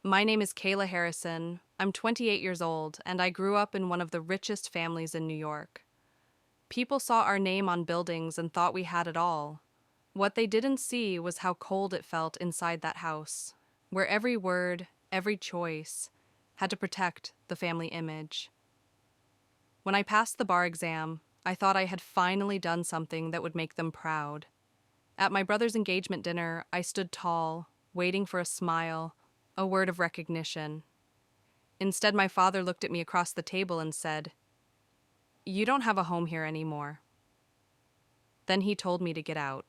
My name is Kayla Harrison. I'm 28 years old, and I grew up in one of the richest families in New York. People saw our name on buildings and thought we had it all. What they didn't see was how cold it felt inside that house, where every word, every choice, had to protect the family image. When I passed the bar exam, I thought I had finally done something that would make them proud. At my brother's engagement dinner, I stood tall, waiting for a smile, a word of recognition. Instead, my father looked at me across the table and said, "You don't have a home here anymore." Then he told me to get out.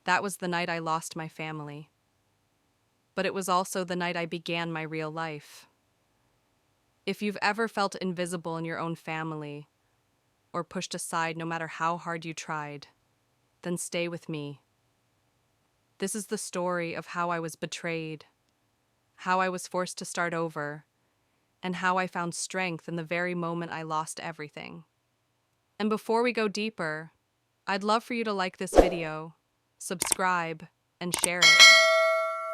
That was the night I lost my family. But it was also the night I began my real life. If you've ever felt invisible in your own family, or pushed aside no matter how hard you tried, then stay with me. This is the story of how I was betrayed, how I was forced to start over, and how I found strength in the very moment I lost everything. And before we go deeper, I'd love for you to like this video, subscribe, and share it,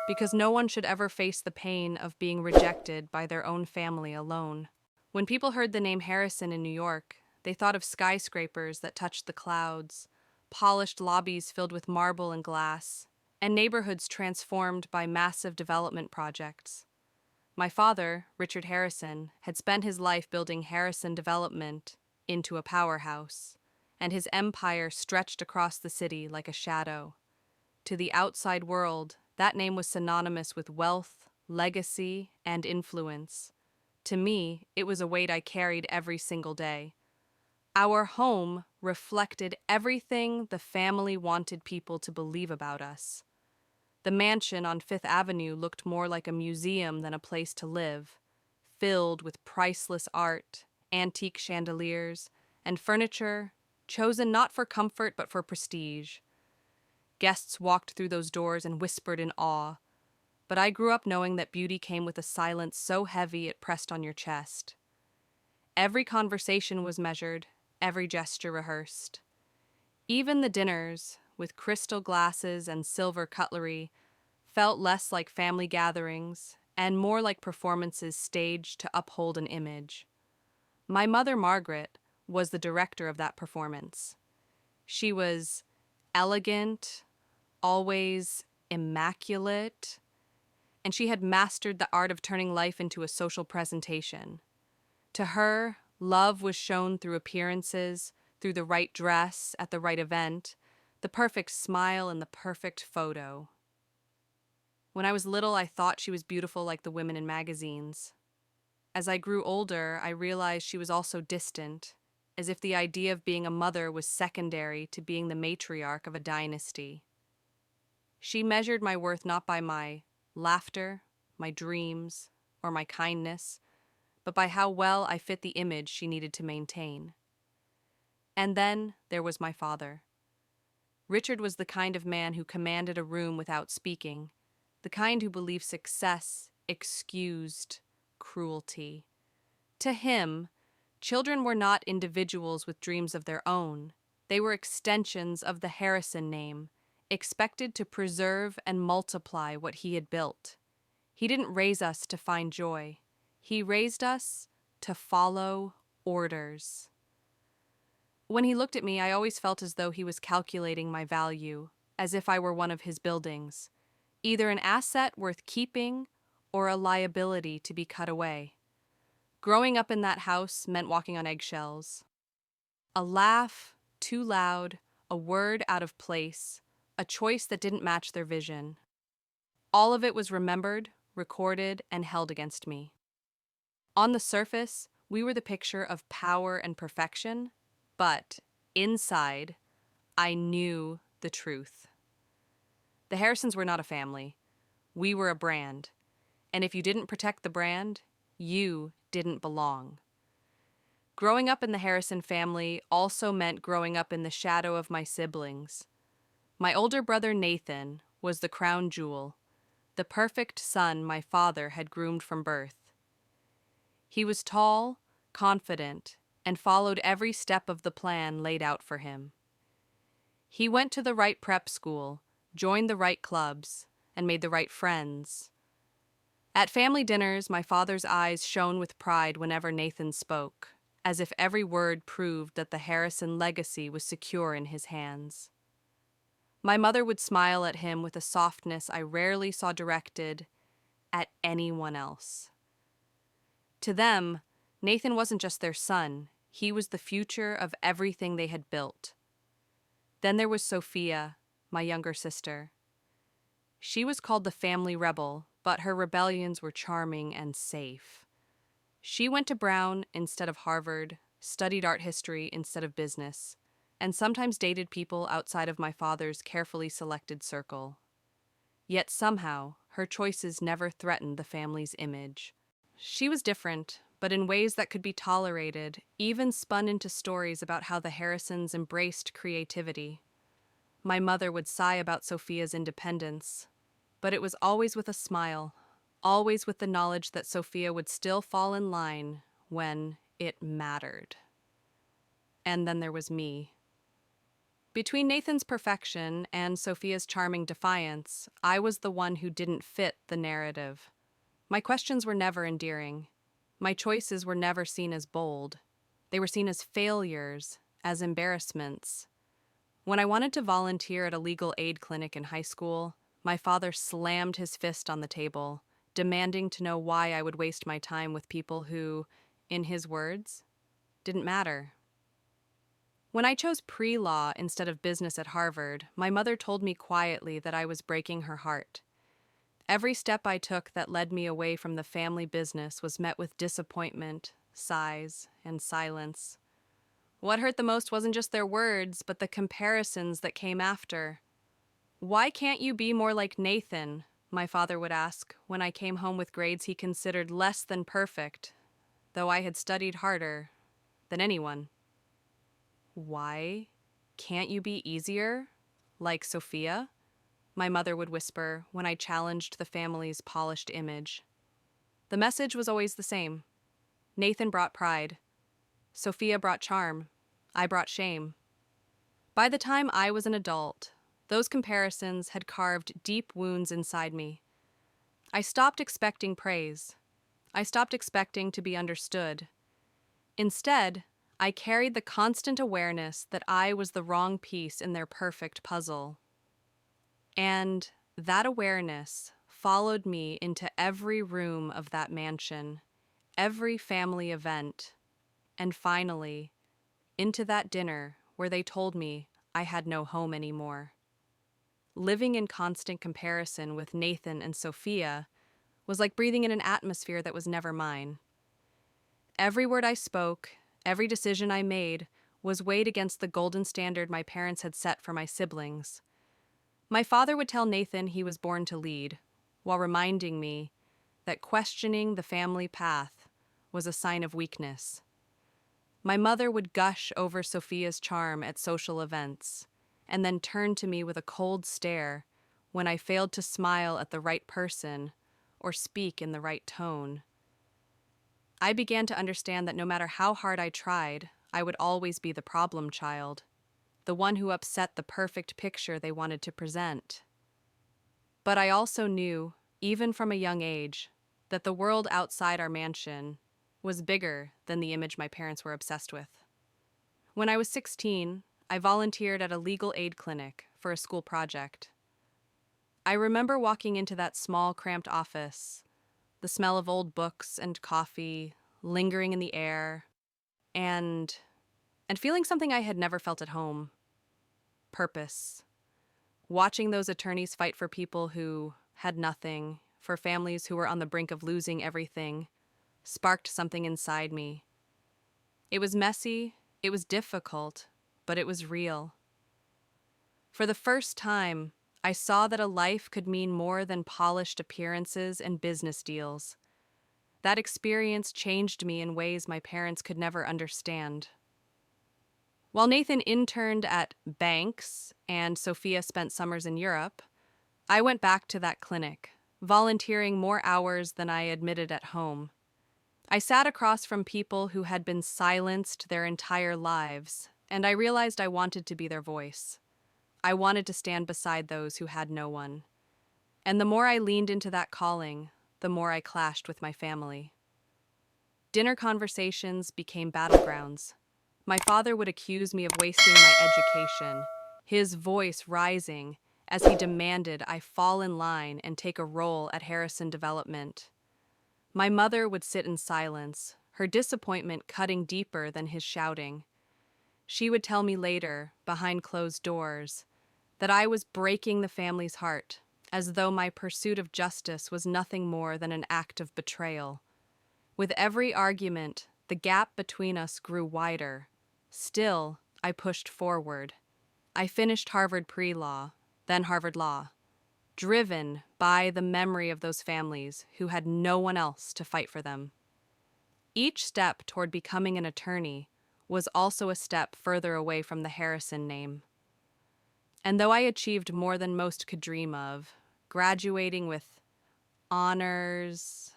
because no one should ever face the pain of being rejected by their own family alone. When people heard the name Harrison in New York, they thought of skyscrapers that touched the clouds, polished lobbies filled with marble and glass, and neighborhoods transformed by massive development projects. My father, Richard Harrison, had spent his life building Harrison Development into a powerhouse, and his empire stretched across the city like a shadow. To the outside world, that name was synonymous with wealth, legacy, and influence. To me, it was a weight I carried every single day. Our home reflected everything the family wanted people to believe about us. The mansion on Fifth Avenue looked more like a museum than a place to live, filled with priceless art, antique chandeliers, and furniture chosen not for comfort but for prestige. Guests walked through those doors and whispered in awe, but I grew up knowing that beauty came with a silence so heavy it pressed on your chest. Every conversation was measured, every gesture rehearsed. Even the dinners, with crystal glasses and silver cutlery, felt less like family gatherings and more like performances staged to uphold an image. My mother, Margaret, was the director of that performance. She was elegant, always immaculate, and she had mastered the art of turning life into a social presentation. To her, love was shown through appearances, through the right dress at the right event, the perfect smile and the perfect photo. When I was little, I thought she was beautiful like the women in magazines. As I grew older, I realized she was also distant, as if the idea of being a mother was secondary to being the matriarch of a dynasty. She measured my worth not by my laughter, my dreams, or my kindness, but by how well I fit the image she needed to maintain. And then there was my father. Richard was the kind of man who commanded a room without speaking, the kind who believed success excused cruelty. To him, children were not individuals with dreams of their own. They were extensions of the Harrison name, expected to preserve and multiply what he had built. He didn't raise us to find joy. He raised us to follow orders. When he looked at me, I always felt as though he was calculating my value, as if I were one of his buildings, either an asset worth keeping or a liability to be cut away. Growing up in that house meant walking on eggshells. A laugh too loud, a word out of place, a choice that didn't match their vision. All of it was remembered, recorded, and held against me. On the surface, we were the picture of power and perfection, but inside, I knew the truth. The Harrisons were not a family. We were a brand. And if you didn't protect the brand, you didn't belong. Growing up in the Harrison family also meant growing up in the shadow of my siblings. My older brother Nathan was the crown jewel, the perfect son my father had groomed from birth. He was tall, confident, and followed every step of the plan laid out for him. He went to the right prep school, joined the right clubs, and made the right friends. At family dinners, my father's eyes shone with pride whenever Nathan spoke, as if every word proved that the Harrison legacy was secure in his hands. My mother would smile at him with a softness I rarely saw directed at anyone else. To them, Nathan wasn't just their son, he was the future of everything they had built. Then there was Sophia, my younger sister. She was called the family rebel, but her rebellions were charming and safe. She went to Brown instead of Harvard, studied art history instead of business, and sometimes dated people outside of my father's carefully selected circle. Yet somehow, her choices never threatened the family's image. She was different, but in ways that could be tolerated, even spun into stories about how the Harrisons embraced creativity. My mother would sigh about Sophia's independence, but it was always with a smile, always with the knowledge that Sophia would still fall in line when it mattered. And then there was me. Between Nathan's perfection and Sophia's charming defiance, I was the one who didn't fit the narrative. My questions were never endearing. My choices were never seen as bold. They were seen as failures, as embarrassments. When I wanted to volunteer at a legal aid clinic in high school, my father slammed his fist on the table, demanding to know why I would waste my time with people who, in his words, didn't matter. When I chose pre-law instead of business at Harvard, my mother told me quietly that I was breaking her heart. Every step I took that led me away from the family business was met with disappointment, sighs, and silence. What hurt the most wasn't just their words, but the comparisons that came after. "Why can't you be more like Nathan?" my father would ask when I came home with grades he considered less than perfect, though I had studied harder than anyone. "Why can't you be easier, like Sophia?" my mother would whisper when I challenged the family's polished image. The message was always the same. Nathan brought pride. Sophia brought charm. I brought shame. By the time I was an adult, those comparisons had carved deep wounds inside me. I stopped expecting praise. I stopped expecting to be understood. Instead, I carried the constant awareness that I was the wrong piece in their perfect puzzle. And that awareness followed me into every room of that mansion, every family event, and finally, into that dinner where they told me I had no home anymore. Living in constant comparison with Nathan and Sophia was like breathing in an atmosphere that was never mine. Every word I spoke, every decision I made, was weighed against the golden standard my parents had set for my siblings. My father would tell Nathan he was born to lead, while reminding me that questioning the family path was a sign of weakness. My mother would gush over Sophia's charm at social events, and then turn to me with a cold stare when I failed to smile at the right person or speak in the right tone. I began to understand that no matter how hard I tried, I would always be the problem child, the one who upset the perfect picture they wanted to present. But I also knew, even from a young age, that the world outside our mansion was bigger than the image my parents were obsessed with. When I was 16, I volunteered at a legal aid clinic for a school project. I remember walking into that small, cramped office, the smell of old books and coffee lingering in the air, and feeling something I had never felt at home: purpose. Watching those attorneys fight for people who had nothing, for families who were on the brink of losing everything, sparked something inside me. It was messy, it was difficult, but it was real. For the first time, I saw that a life could mean more than polished appearances and business deals. That experience changed me in ways my parents could never understand. While Nathan interned at banks and Sophia spent summers in Europe, I went back to that clinic, volunteering more hours than I admitted at home. I sat across from people who had been silenced their entire lives, and I realized I wanted to be their voice. I wanted to stand beside those who had no one. And the more I leaned into that calling, the more I clashed with my family. Dinner conversations became battlegrounds. My father would accuse me of wasting my education, his voice rising as he demanded I fall in line and take a role at Harrison Development. My mother would sit in silence, her disappointment cutting deeper than his shouting. She would tell me later, behind closed doors, that I was breaking the family's heart, as though my pursuit of justice was nothing more than an act of betrayal. With every argument, the gap between us grew wider. Still, I pushed forward. I finished Harvard pre-law, then Harvard Law, driven by the memory of those families who had no one else to fight for them. Each step toward becoming an attorney was also a step further away from the Harrison name. And though I achieved more than most could dream of, graduating with honors,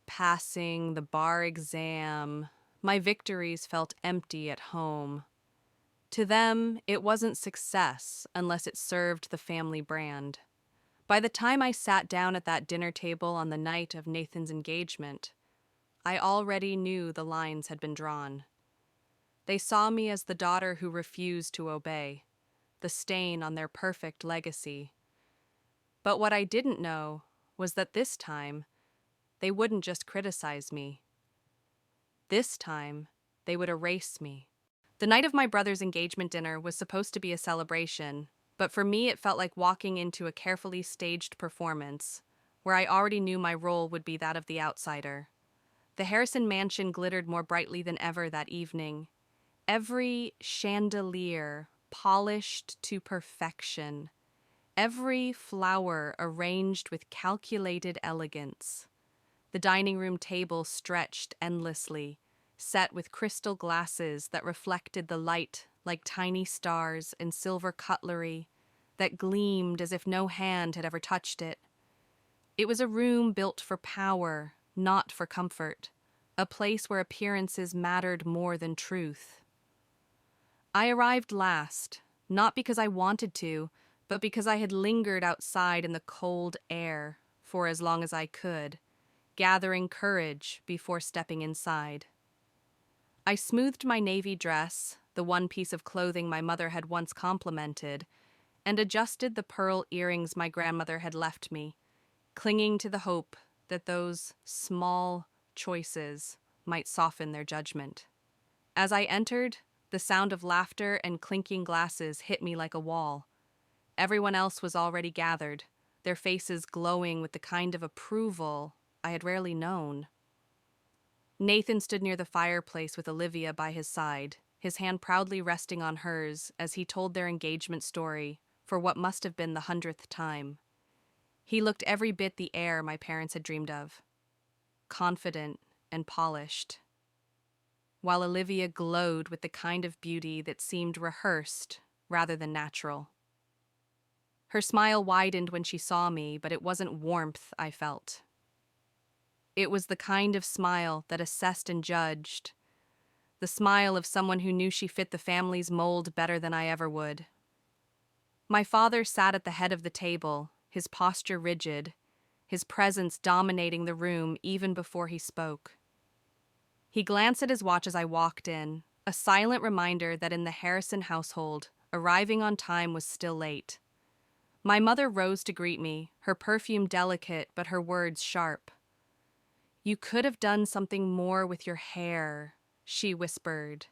passing the bar exam, my victories felt empty at home. To them, it wasn't success unless it served the family brand. By the time I sat down at that dinner table on the night of Nathan's engagement, I already knew the lines had been drawn. They saw me as the daughter who refused to obey, the stain on their perfect legacy. But what I didn't know was that this time, they wouldn't just criticize me. This time, they would erase me. The night of my brother's engagement dinner was supposed to be a celebration, but for me it felt like walking into a carefully staged performance, where I already knew my role would be that of the outsider. The Harrison mansion glittered more brightly than ever that evening. Every chandelier polished to perfection, every flower arranged with calculated elegance. The dining room table stretched endlessly, set with crystal glasses that reflected the light like tiny stars and silver cutlery that gleamed as if no hand had ever touched it. It was a room built for power, not for comfort, a place where appearances mattered more than truth. I arrived last, not because I wanted to, but because I had lingered outside in the cold air for as long as I could, gathering courage before stepping inside. I smoothed my navy dress, the one piece of clothing my mother had once complimented, and adjusted the pearl earrings my grandmother had left me, clinging to the hope that those small choices might soften their judgment. As I entered, the sound of laughter and clinking glasses hit me like a wall. Everyone else was already gathered, their faces glowing with the kind of approval I had rarely known. Nathan stood near the fireplace with Olivia by his side, his hand proudly resting on hers as he told their engagement story for what must have been the 100th time. He looked every bit the heir my parents had dreamed of, confident and polished, while Olivia glowed with the kind of beauty that seemed rehearsed rather than natural. Her smile widened when she saw me, but it wasn't warmth I felt. It was the kind of smile that assessed and judged, the smile of someone who knew she fit the family's mold better than I ever would. My father sat at the head of the table, his posture rigid, his presence dominating the room even before he spoke. He glanced at his watch as I walked in, a silent reminder that in the Harrison household, arriving on time was still late. My mother rose to greet me, her perfume delicate but her words sharp. "You could have done something more with your hair," she whispered,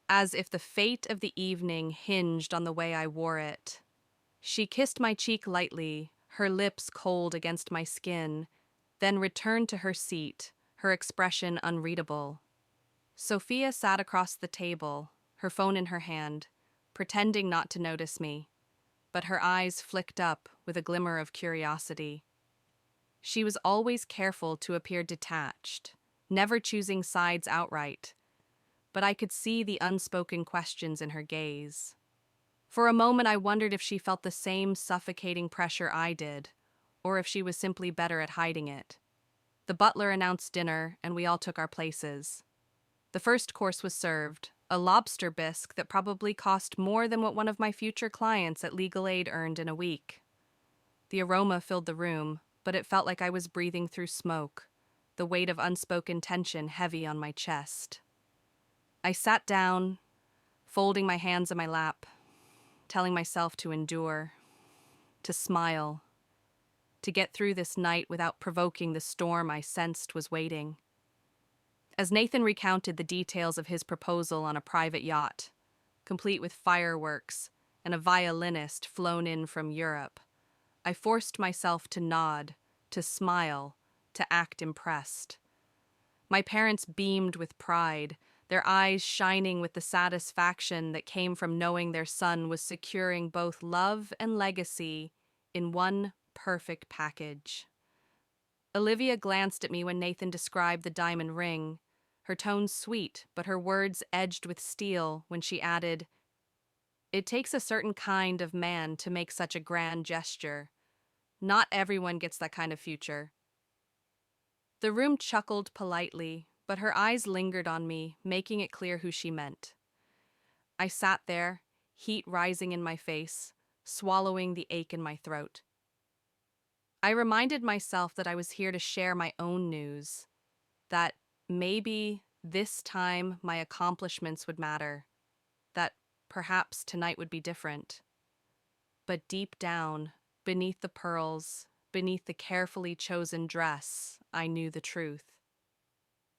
as if the fate of the evening hinged on the way I wore it. She kissed my cheek lightly, her lips cold against my skin, then returned to her seat, her expression unreadable. Sophia sat across the table, her phone in her hand, pretending not to notice me, but her eyes flicked up with a glimmer of curiosity. She was always careful to appear detached, never choosing sides outright, but I could see the unspoken questions in her gaze. For a moment I wondered if she felt the same suffocating pressure I did, or if she was simply better at hiding it. The butler announced dinner, and we all took our places. The first course was served, a lobster bisque that probably cost more than what one of my future clients at Legal Aid earned in a week. The aroma filled the room, but it felt like I was breathing through smoke, the weight of unspoken tension heavy on my chest. I sat down, folding my hands in my lap, telling myself to endure, to smile, to get through this night without provoking the storm I sensed was waiting. As Nathan recounted the details of his proposal on a private yacht, complete with fireworks and a violinist flown in from Europe, I forced myself to nod, to smile, to act impressed. My parents beamed with pride, their eyes shining with the satisfaction that came from knowing their son was securing both love and legacy in one perfect package. Olivia glanced at me when Nathan described the diamond ring, her tone sweet, but her words edged with steel when she added, "It takes a certain kind of man to make such a grand gesture. Not everyone gets that kind of future." The room chuckled politely, but her eyes lingered on me, making it clear who she meant. I sat there, heat rising in my face, swallowing the ache in my throat. I reminded myself that I was here to share my own news, that maybe this time my accomplishments would matter, that perhaps tonight would be different. But deep down, beneath the pearls, beneath the carefully chosen dress, I knew the truth.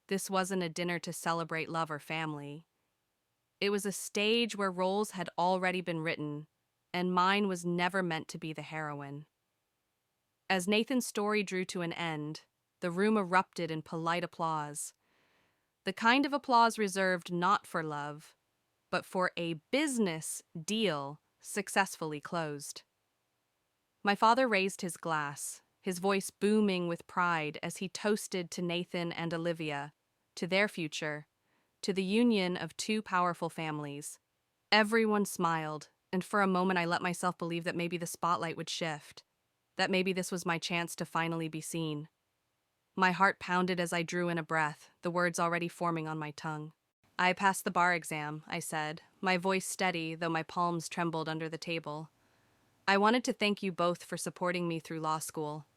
This wasn't a dinner to celebrate love or family. It was a stage where roles had already been written, and mine was never meant to be the heroine. As Nathan's story drew to an end, the room erupted in polite applause. The kind of applause reserved not for love, but for a business deal successfully closed. My father raised his glass, his voice booming with pride as he toasted to Nathan and Olivia, to their future, to the union of two powerful families. Everyone smiled, and for a moment I let myself believe that maybe the spotlight would shift, that maybe this was my chance to finally be seen. My heart pounded as I drew in a breath, the words already forming on my tongue. "I passed the bar exam," I said, my voice steady, though my palms trembled under the table. "I wanted to thank you both for supporting me through law school.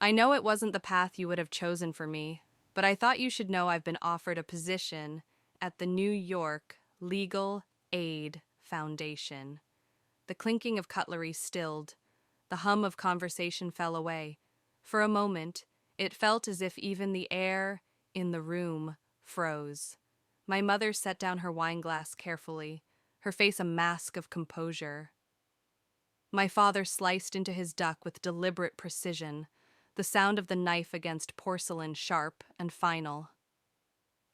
I know it wasn't the path you would have chosen for me, but I thought you should know I've been offered a position at the New York Legal Aid Foundation." The clinking of cutlery stilled. The hum of conversation fell away. For a moment, it felt as if even the air in the room froze. My mother set down her wineglass carefully, her face a mask of composure. My father sliced into his duck with deliberate precision, the sound of the knife against porcelain sharp and final.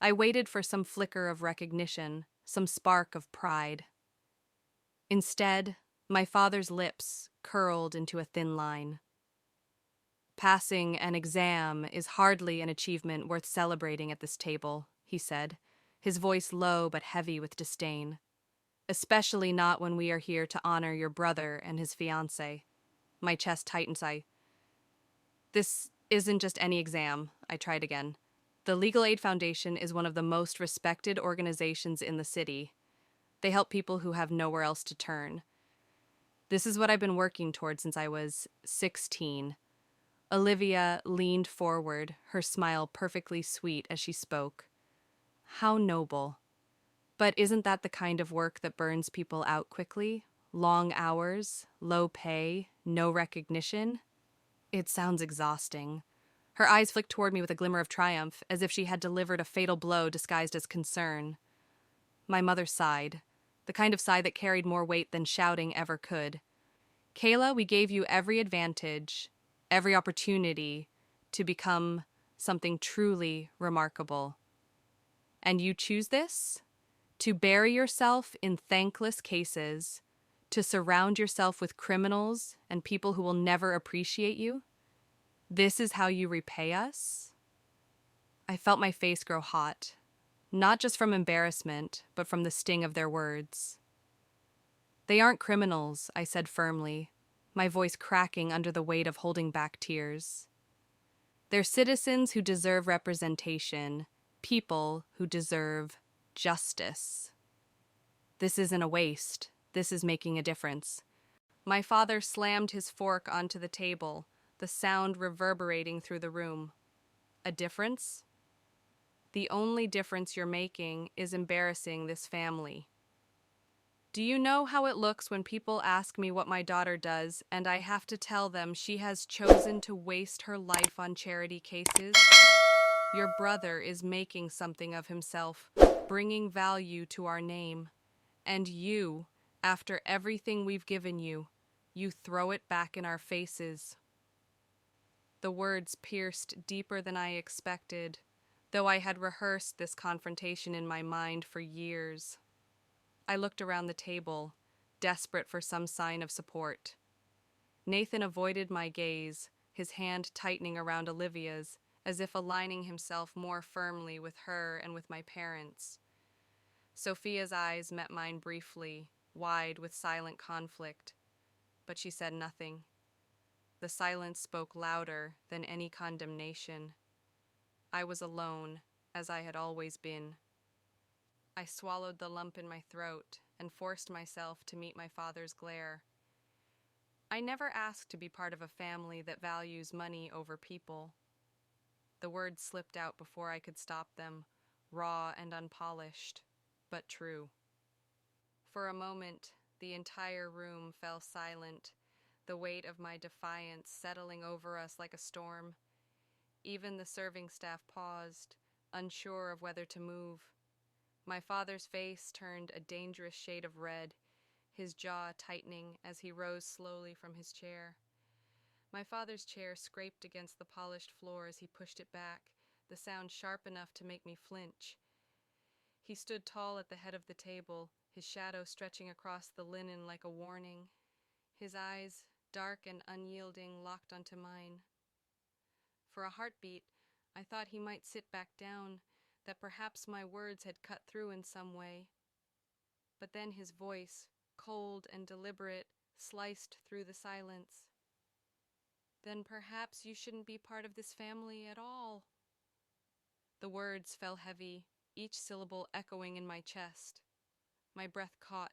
I waited for some flicker of recognition, some spark of pride. Instead, my father's lips curled into a thin line. "Passing an exam is hardly an achievement worth celebrating at this table," he said, his voice low but heavy with disdain. "Especially not when we are here to honor your brother and his fiancée." My chest tightened. "This isn't just any exam," I tried again. "The Legal Aid Foundation is one of the most respected organizations in the city. They help people who have nowhere else to turn. This is what I've been working toward since I was 16. Olivia leaned forward, her smile perfectly sweet as she spoke. "How noble. But isn't that the kind of work that burns people out quickly? Long hours, low pay, no recognition? It sounds exhausting." Her eyes flicked toward me with a glimmer of triumph, as if she had delivered a fatal blow disguised as concern. My mother sighed, the kind of sigh that carried more weight than shouting ever could. "Kayla, we gave you every advantage, every opportunity to become something truly remarkable. And you choose this? To bury yourself in thankless cases, to surround yourself with criminals and people who will never appreciate you? This is how you repay us?" I felt my face grow hot, not just from embarrassment, but from the sting of their words. "They aren't criminals," I said firmly, my voice cracking under the weight of holding back tears. "They're citizens who deserve representation, people who deserve justice. This isn't a waste. This is making a difference." My father slammed his fork onto the table, the sound reverberating through the room. A difference? The only difference you're making is embarrassing this family. Do you know how it looks when people ask me what my daughter does and I have to tell them she has chosen to waste her life on charity cases? Your brother is making something of himself, bringing value to our name. And you, after everything we've given you, you throw it back in our faces. The words pierced deeper than I expected, though I had rehearsed this confrontation in my mind for years. I looked around the table, desperate for some sign of support. Nathan avoided my gaze, his hand tightening around Olivia's, as if aligning himself more firmly with her and with my parents. Sophia's eyes met mine briefly, wide with silent conflict, but she said nothing. The silence spoke louder than any condemnation. I was alone, as I had always been. I swallowed the lump in my throat and forced myself to meet my father's glare. I never asked to be part of a family that values money over people. The words slipped out before I could stop them, raw and unpolished, but true. For a moment, the entire room fell silent, the weight of my defiance settling over us like a storm. Even the serving staff paused, unsure of whether to move. My father's face turned a dangerous shade of red, his jaw tightening as he rose slowly from his chair. My father's chair scraped against the polished floor as he pushed it back, the sound sharp enough to make me flinch. He stood tall at the head of the table, his shadow stretching across the linen like a warning. His eyes, dark and unyielding, locked onto mine. For a heartbeat, I thought he might sit back down, that perhaps my words had cut through in some way. But then his voice, cold and deliberate, sliced through the silence. Then perhaps you shouldn't be part of this family at all. The words fell heavy, each syllable echoing in my chest. My breath caught.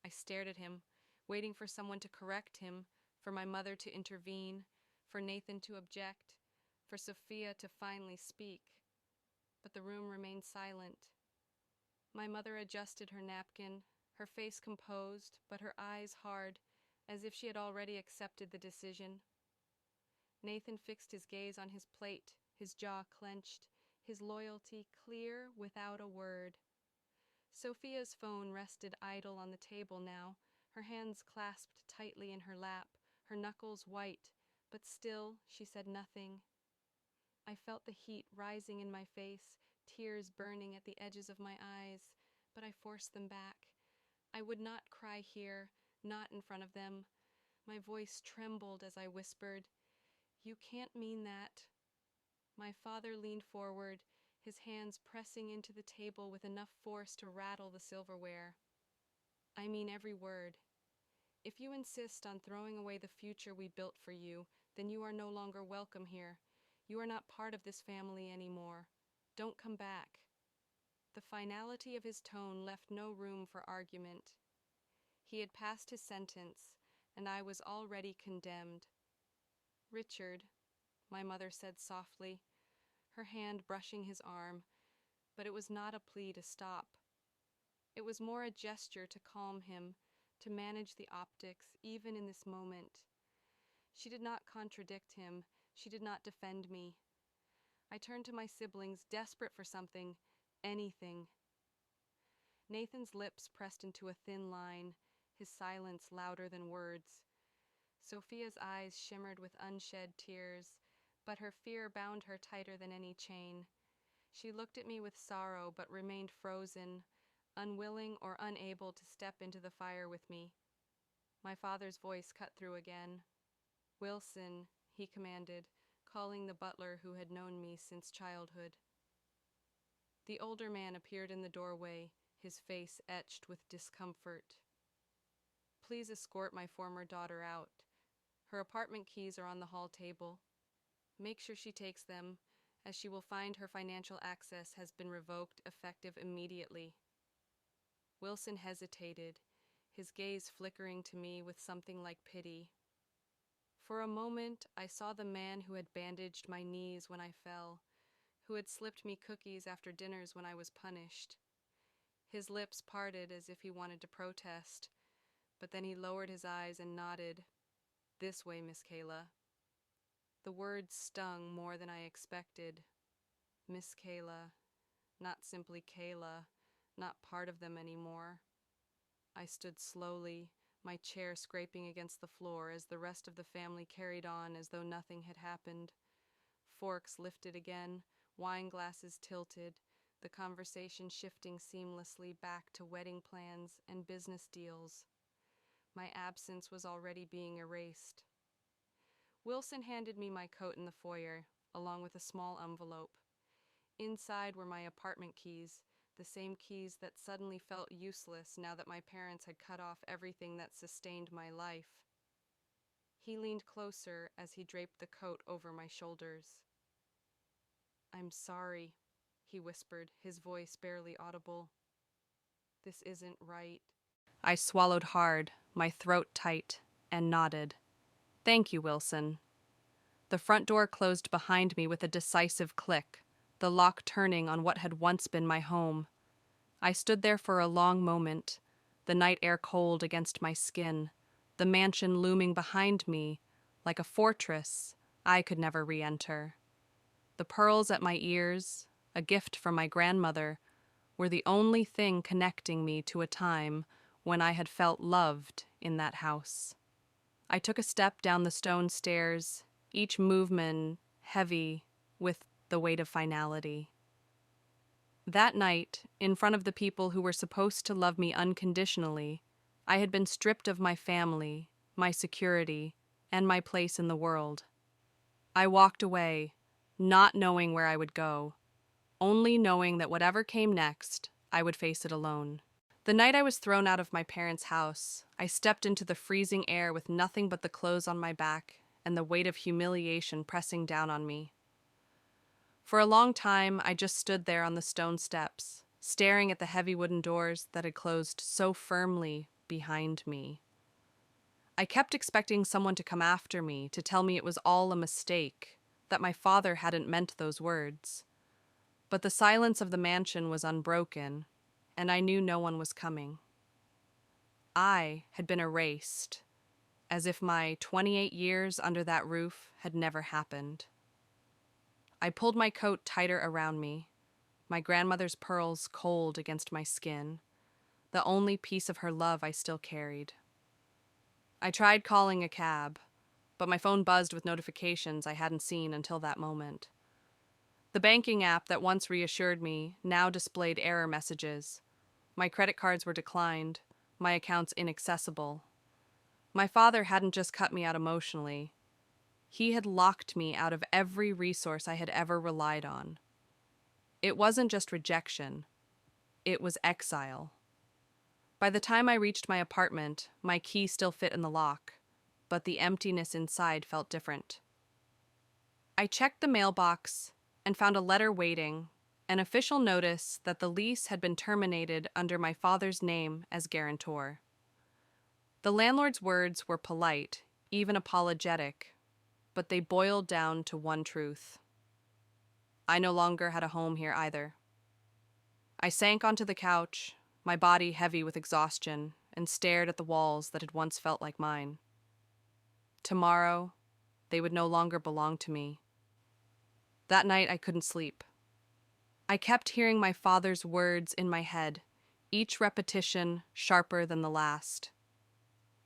I stared at him, waiting for someone to correct him, for my mother to intervene, for Nathan to object, for Sophia to finally speak. But the room remained silent. My mother adjusted her napkin, her face composed, but her eyes hard, as if she had already accepted the decision. Nathan fixed his gaze on his plate, his jaw clenched, his loyalty clear without a word. Sophia's phone rested idle on the table now, her hands clasped tightly in her lap, her knuckles white, but still she said nothing. I felt the heat rising in my face, tears burning at the edges of my eyes, but I forced them back. I would not cry here, not in front of them. My voice trembled as I whispered, "You can't mean that." My father leaned forward, his hands pressing into the table with enough force to rattle the silverware. "I mean every word. If you insist on throwing away the future we built for you, then you are no longer welcome here. You are not part of this family anymore. Don't come back." The finality of his tone left no room for argument. He had passed his sentence, and I was already condemned. "Richard," my mother said softly, her hand brushing his arm, but it was not a plea to stop. It was more a gesture to calm him, to manage the optics, even in this moment. She did not contradict him, she did not defend me. I turned to my siblings, desperate for something, anything. Nathan's lips pressed into a thin line, his silence louder than words. Sophia's eyes shimmered with unshed tears, but her fear bound her tighter than any chain. She looked at me with sorrow, but remained frozen, unwilling or unable to step into the fire with me. My father's voice cut through again. "Wilson," he commanded, calling the butler who had known me since childhood. The older man appeared in the doorway, his face etched with discomfort. "Please escort my former daughter out. Her apartment keys are on the hall table. Make sure she takes them, as she will find her financial access has been revoked effective immediately." Wilson hesitated, his gaze flickering to me with something like pity. For a moment, I saw the man who had bandaged my knees when I fell, who had slipped me cookies after dinners when I was punished. His lips parted as if he wanted to protest, but then he lowered his eyes and nodded. "This way, Miss Kayla." The words stung more than I expected. Miss Kayla, not simply Kayla, not part of them anymore. I stood slowly, my chair scraping against the floor as the rest of the family carried on as though nothing had happened. Forks lifted again, wine glasses tilted, the conversation shifting seamlessly back to wedding plans and business deals. My absence was already being erased. Wilson handed me my coat in the foyer, along with a small envelope. Inside were my apartment keys, the same keys that suddenly felt useless now that my parents had cut off everything that sustained my life. He leaned closer as he draped the coat over my shoulders. "I'm sorry," he whispered, his voice barely audible. "This isn't right." I swallowed hard, my throat tight, and nodded. "Thank you, Wilson." The front door closed behind me with a decisive click, the lock turning on what had once been my home. I stood there for a long moment, the night air cold against my skin, the mansion looming behind me like a fortress I could never re-enter. The pearls at my ears, a gift from my grandmother, were the only thing connecting me to a time when I had felt loved in that house. I took a step down the stone stairs, each movement heavy with the weight of finality. That night, in front of the people who were supposed to love me unconditionally, I had been stripped of my family, my security, and my place in the world. I walked away, not knowing where I would go, only knowing that whatever came next, I would face it alone. The night I was thrown out of my parents' house, I stepped into the freezing air with nothing but the clothes on my back and the weight of humiliation pressing down on me. For a long time, I just stood there on the stone steps, staring at the heavy wooden doors that had closed so firmly behind me. I kept expecting someone to come after me, to tell me it was all a mistake, that my father hadn't meant those words. But the silence of the mansion was unbroken, and I knew no one was coming. I had been erased, as if my 28 years under that roof had never happened. I pulled my coat tighter around me, my grandmother's pearls cold against my skin, the only piece of her love I still carried. I tried calling a cab, but my phone buzzed with notifications I hadn't seen until that moment. The banking app that once reassured me now displayed error messages. My credit cards were declined, my accounts inaccessible. My father hadn't just cut me out emotionally. He had locked me out of every resource I had ever relied on. It wasn't just rejection, it was exile. By the time I reached my apartment, my key still fit in the lock, but the emptiness inside felt different. I checked the mailbox and found a letter waiting, an official notice that the lease had been terminated under my father's name as guarantor. The landlord's words were polite, even apologetic, but they boiled down to one truth. I no longer had a home here either. I sank onto the couch, my body heavy with exhaustion, and stared at the walls that had once felt like mine. Tomorrow, they would no longer belong to me. That night, I couldn't sleep. I kept hearing my father's words in my head, each repetition sharper than the last.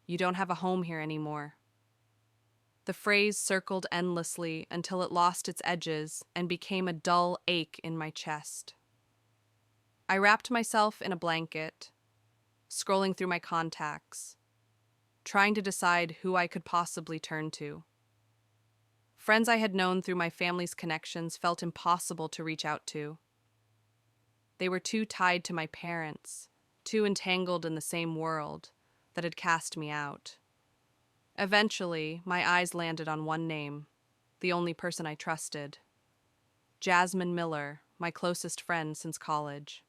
"You don't have a home here anymore." The phrase circled endlessly until it lost its edges and became a dull ache in my chest. I wrapped myself in a blanket, scrolling through my contacts, trying to decide who I could possibly turn to. Friends I had known through my family's connections felt impossible to reach out to. They were too tied to my parents, too entangled in the same world that had cast me out. Eventually, my eyes landed on one name, the only person I trusted. Jasmine Miller, my closest friend since college.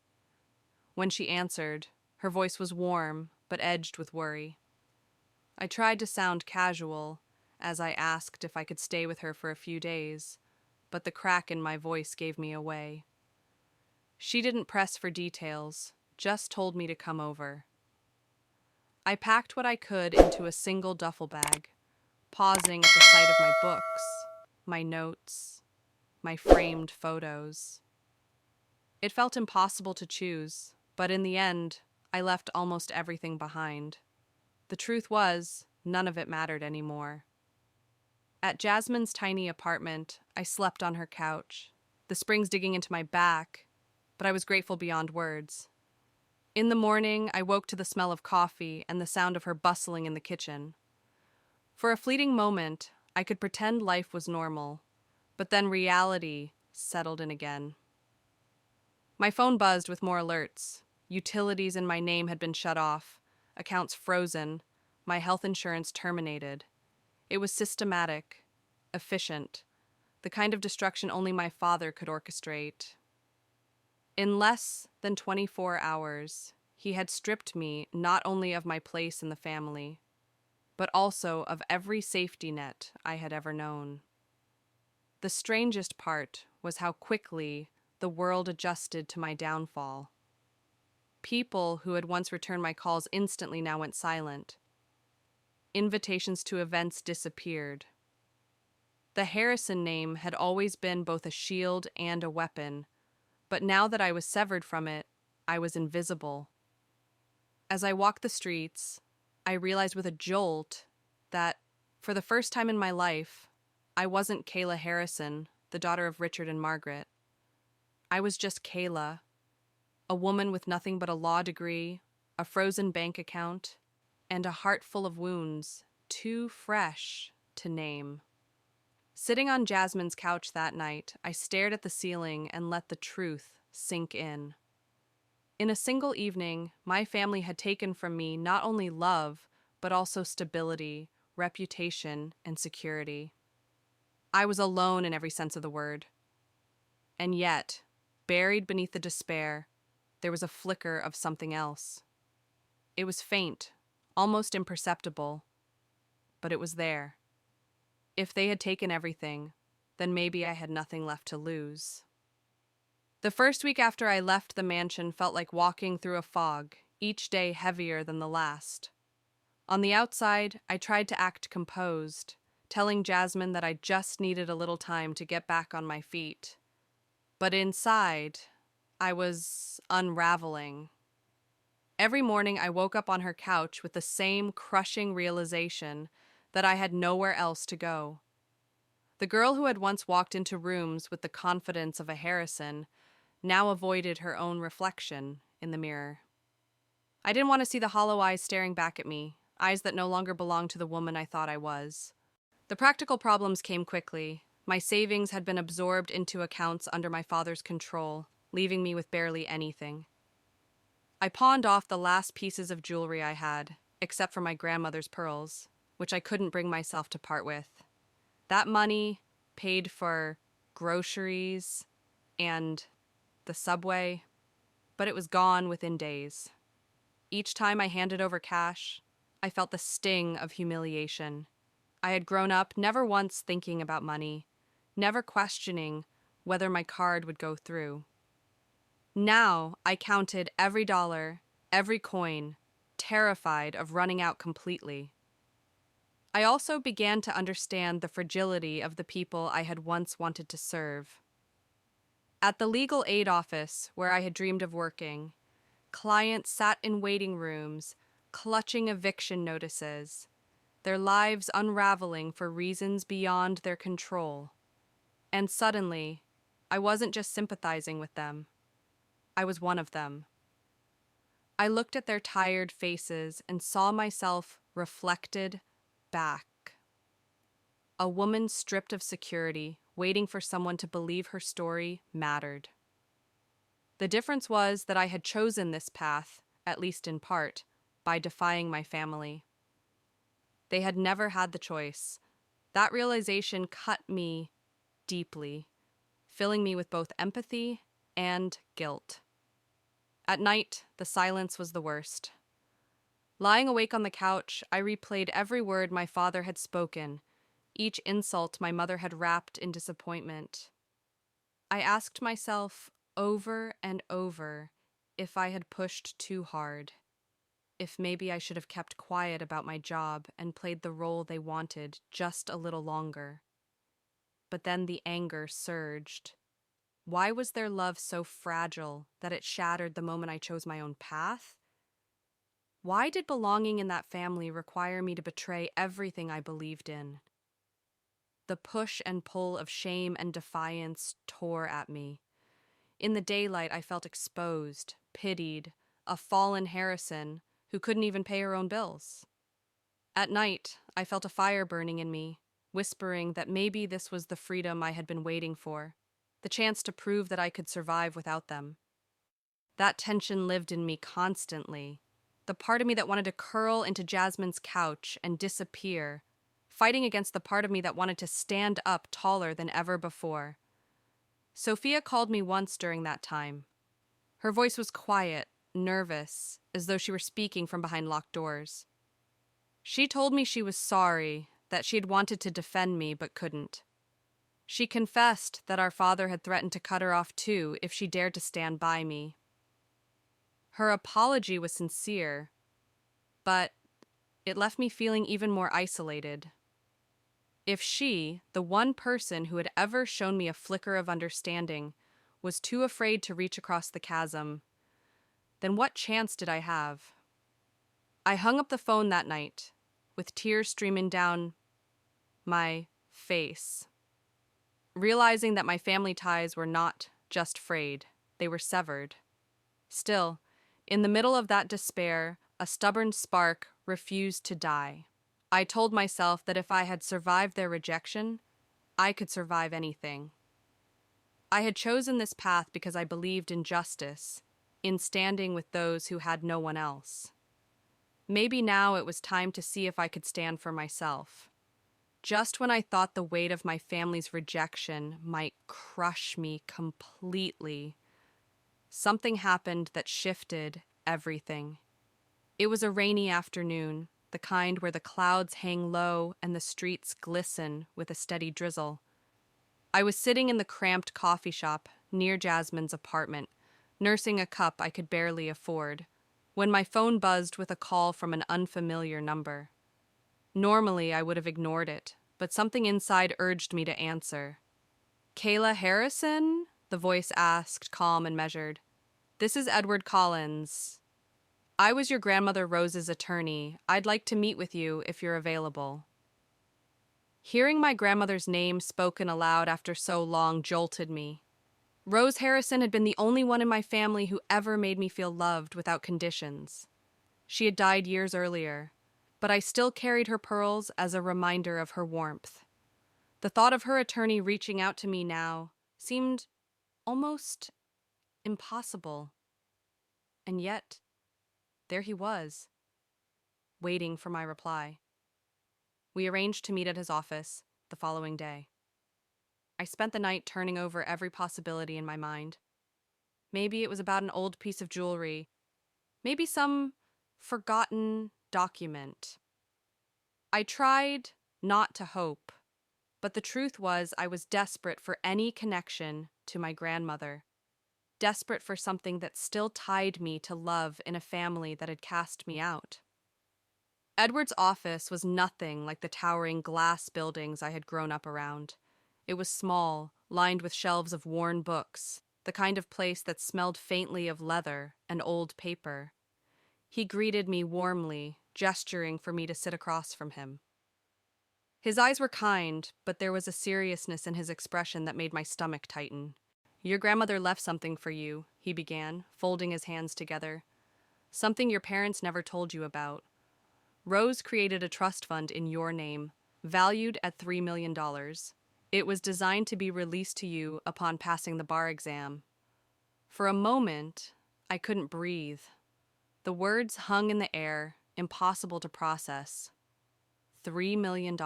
When she answered, her voice was warm but edged with worry. I tried to sound casual, as I asked if I could stay with her for a few days, but the crack in my voice gave me away. She didn't press for details, just told me to come over. I packed what I could into a single duffel bag, pausing at the sight of my books, my notes, my framed photos. It felt impossible to choose, but in the end, I left almost everything behind. The truth was, none of it mattered anymore. At Jasmine's tiny apartment, I slept on her couch, the springs digging into my back, but I was grateful beyond words. In the morning, I woke to the smell of coffee and the sound of her bustling in the kitchen. For a fleeting moment, I could pretend life was normal, but then reality settled in again. My phone buzzed with more alerts. Utilities in my name had been shut off, accounts frozen, my health insurance terminated. It was systematic, efficient, the kind of destruction only my father could orchestrate. In less than 24 hours, he had stripped me not only of my place in the family, but also of every safety net I had ever known. The strangest part was how quickly the world adjusted to my downfall. People who had once returned my calls instantly now went silent. Invitations to events disappeared. The Harrison name had always been both a shield and a weapon, but now that I was severed from it, I was invisible. As I walked the streets, I realized with a jolt that, for the first time in my life, I wasn't Kayla Harrison, the daughter of Richard and Margaret. I was just Kayla, a woman with nothing but a law degree, a frozen bank account, and a heart full of wounds, too fresh to name. Sitting on Jasmine's couch that night, I stared at the ceiling and let the truth sink in. In a single evening, my family had taken from me not only love, but also stability, reputation, and security. I was alone in every sense of the word. And yet, buried beneath the despair, there was a flicker of something else. It was faint, almost imperceptible, but it was there. If they had taken everything, then maybe I had nothing left to lose. The first week after I left the mansion felt like walking through a fog, each day heavier than the last. On the outside, I tried to act composed, telling Jasmine that I just needed a little time to get back on my feet. But inside, I was unraveling. Every morning I woke up on her couch with the same crushing realization that I had nowhere else to go. The girl who had once walked into rooms with the confidence of a Harrison now avoided her own reflection in the mirror. I didn't want to see the hollow eyes staring back at me, eyes that no longer belonged to the woman I thought I was. The practical problems came quickly. My savings had been absorbed into accounts under my father's control, leaving me with barely anything. I pawned off the last pieces of jewelry I had, except for my grandmother's pearls, which I couldn't bring myself to part with. That money paid for groceries and the subway, but it was gone within days. Each time I handed over cash, I felt the sting of humiliation. I had grown up never once thinking about money, never questioning whether my card would go through. Now I counted every dollar, every coin, terrified of running out completely. I also began to understand the fragility of the people I had once wanted to serve. At the legal aid office, where I had dreamed of working, clients sat in waiting rooms, clutching eviction notices, their lives unraveling for reasons beyond their control. And suddenly, I wasn't just sympathizing with them. I was one of them. I looked at their tired faces and saw myself reflected back. A woman stripped of security, waiting for someone to believe her story mattered. The difference was that I had chosen this path, at least in part, by defying my family. They had never had the choice. That realization cut me deeply, filling me with both empathy and guilt. At night, the silence was the worst. Lying awake on the couch, I replayed every word my father had spoken, each insult my mother had wrapped in disappointment. I asked myself over and over if I had pushed too hard, if maybe I should have kept quiet about my job and played the role they wanted just a little longer. But then the anger surged. Why was their love so fragile that it shattered the moment I chose my own path? Why did belonging in that family require me to betray everything I believed in? The push and pull of shame and defiance tore at me. In the daylight, I felt exposed, pitied, a fallen Harrison who couldn't even pay her own bills. At night, I felt a fire burning in me, whispering that maybe this was the freedom I had been waiting for, the chance to prove that I could survive without them. That tension lived in me constantly, the part of me that wanted to curl into Jasmine's couch and disappear, fighting against the part of me that wanted to stand up taller than ever before. Sophia called me once during that time. Her voice was quiet, nervous, as though she were speaking from behind locked doors. She told me she was sorry, that she had wanted to defend me but couldn't. She confessed that our father had threatened to cut her off too if she dared to stand by me. Her apology was sincere, but it left me feeling even more isolated. If she, the one person who had ever shown me a flicker of understanding, was too afraid to reach across the chasm, then what chance did I have? I hung up the phone that night, with tears streaming down my face, realizing that my family ties were not just frayed, they were severed. Still, in the middle of that despair, a stubborn spark refused to die. I told myself that if I had survived their rejection, I could survive anything. I had chosen this path because I believed in justice, in standing with those who had no one else. Maybe now it was time to see if I could stand for myself. Just when I thought the weight of my family's rejection might crush me completely, something happened that shifted everything. It was a rainy afternoon, the kind where the clouds hang low and the streets glisten with a steady drizzle. I was sitting in the cramped coffee shop near Jasmine's apartment, nursing a cup I could barely afford, when my phone buzzed with a call from an unfamiliar number. Normally, I would have ignored it, but something inside urged me to answer. "Kayla Harrison?" the voice asked, calm and measured. "This is Edward Collins. I was your grandmother Rose's attorney. I'd like to meet with you if you're available." Hearing my grandmother's name spoken aloud after so long jolted me. Rose Harrison had been the only one in my family who ever made me feel loved without conditions. She had died years earlier, but I still carried her pearls as a reminder of her warmth. The thought of her attorney reaching out to me now seemed almost impossible. And yet, there he was, waiting for my reply. We arranged to meet at his office the following day. I spent the night turning over every possibility in my mind. Maybe it was about an old piece of jewelry, maybe some forgotten document. I tried not to hope, but the truth was I was desperate for any connection to my grandmother, desperate for something that still tied me to love in a family that had cast me out. Edward's office was nothing like the towering glass buildings I had grown up around. It was small, lined with shelves of worn books, the kind of place that smelled faintly of leather and old paper. He greeted me warmly, gesturing for me to sit across from him. His eyes were kind, but there was a seriousness in his expression that made my stomach tighten. "Your grandmother left something for you," he began, folding his hands together. "Something your parents never told you about. Rose created a trust fund in your name, valued at $3 million. It was designed to be released to you upon passing the bar exam." For a moment, I couldn't breathe. The words hung in the air, impossible to process. $3 million.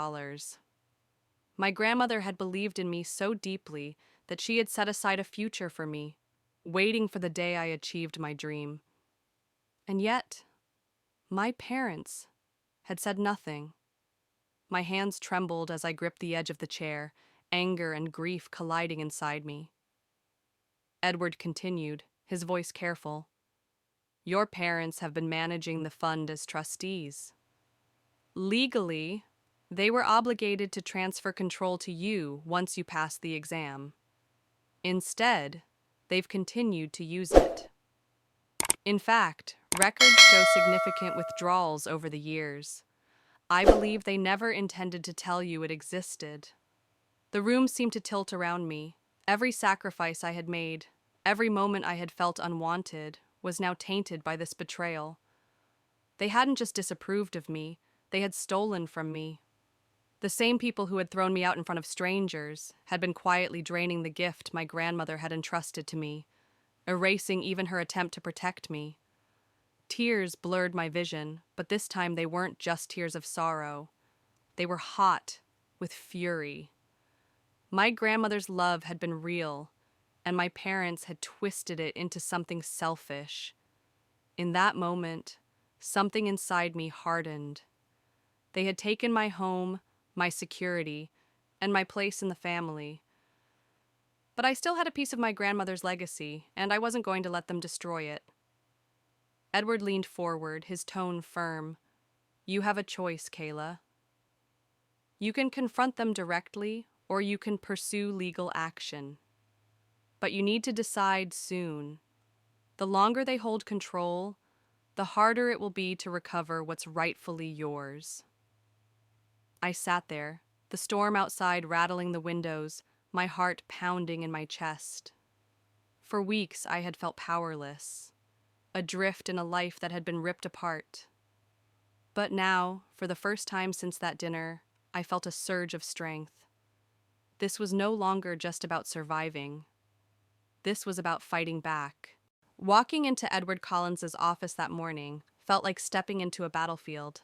My grandmother had believed in me so deeply that she had set aside a future for me, waiting for the day I achieved my dream. And yet, my parents had said nothing. My hands trembled as I gripped the edge of the chair, anger and grief colliding inside me. Edward continued, his voice careful. Your parents have been managing the fund as trustees. Legally, they were obligated to transfer control to you once you passed the exam. Instead, they've continued to use it. In fact, records show significant withdrawals over the years. I believe they never intended to tell you it existed. The room seemed to tilt around me. Every sacrifice I had made, every moment I had felt unwanted, was now tainted by this betrayal. They hadn't just disapproved of me, they had stolen from me. The same people who had thrown me out in front of strangers had been quietly draining the gift my grandmother had entrusted to me, erasing even her attempt to protect me. Tears blurred my vision, but this time they weren't just tears of sorrow. They were hot with fury. My grandmother's love had been real, and my parents had twisted it into something selfish. In that moment, something inside me hardened. They had taken my home, my security, and my place in the family. But I still had a piece of my grandmother's legacy, and I wasn't going to let them destroy it. Edward leaned forward, his tone firm. You have a choice, Kayla. You can confront them directly, or you can pursue legal action. But you need to decide soon. The longer they hold control, the harder it will be to recover what's rightfully yours. I sat there, the storm outside rattling the windows, my heart pounding in my chest. For weeks I had felt powerless, adrift in a life that had been ripped apart. But now, for the first time since that dinner, I felt a surge of strength. This was no longer just about surviving. This was about fighting back. Walking into Edward Collins's office that morning felt like stepping into a battlefield.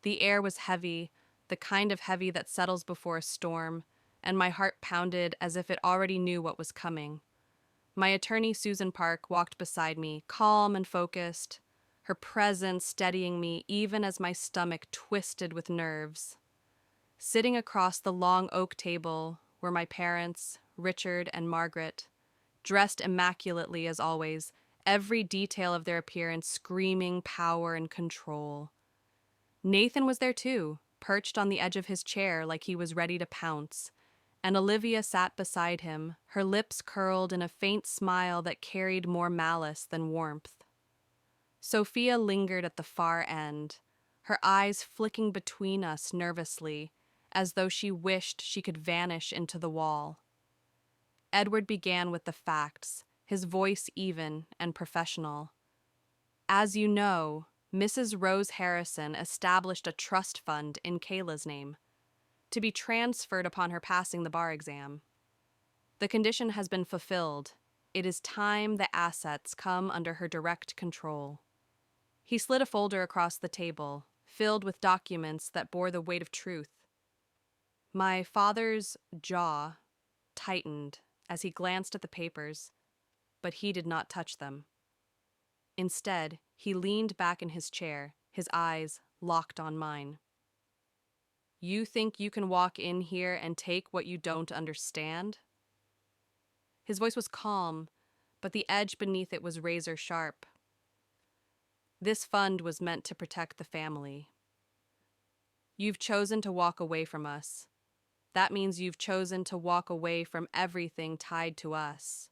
The air was heavy, the kind of heavy that settles before a storm, and my heart pounded as if it already knew what was coming. My attorney, Susan Park, walked beside me, calm and focused, her presence steadying me even as my stomach twisted with nerves. Sitting across the long oak table were my parents, Richard and Margaret, dressed immaculately as always, every detail of their appearance screaming power and control. Nathan was there too, perched on the edge of his chair like he was ready to pounce, and Olivia sat beside him, her lips curled in a faint smile that carried more malice than warmth. Sophia lingered at the far end, her eyes flicking between us nervously, as though she wished she could vanish into the wall. Edward began with the facts, his voice even and professional. As you know, Mrs. Rose Harrison established a trust fund in Kayla's name, to be transferred upon her passing the bar exam. The condition has been fulfilled. It is time the assets come under her direct control. He slid a folder across the table, filled with documents that bore the weight of truth. My father's jaw tightened as he glanced at the papers, but he did not touch them. Instead, he leaned back in his chair, his eyes locked on mine. You think you can walk in here and take what you don't understand? His voice was calm, but the edge beneath it was razor sharp. This fund was meant to protect the family. You've chosen to walk away from us. That means you've chosen to walk away from everything tied to us.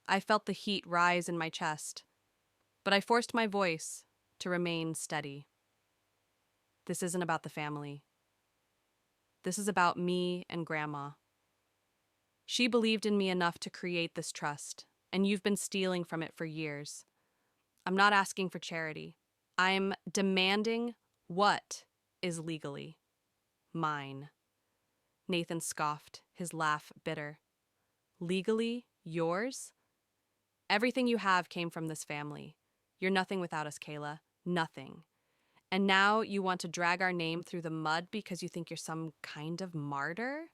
I felt the heat rise in my chest, but I forced my voice to remain steady. This isn't about the family. This is about me and Grandma. She believed in me enough to create this trust, and you've been stealing from it for years. I'm not asking for charity. I'm demanding what is legally mine. Nathan scoffed, his laugh bitter. Legally yours? Everything you have came from this family. You're nothing without us, Kayla. Nothing. And now you want to drag our name through the mud because you think you're some kind of martyr?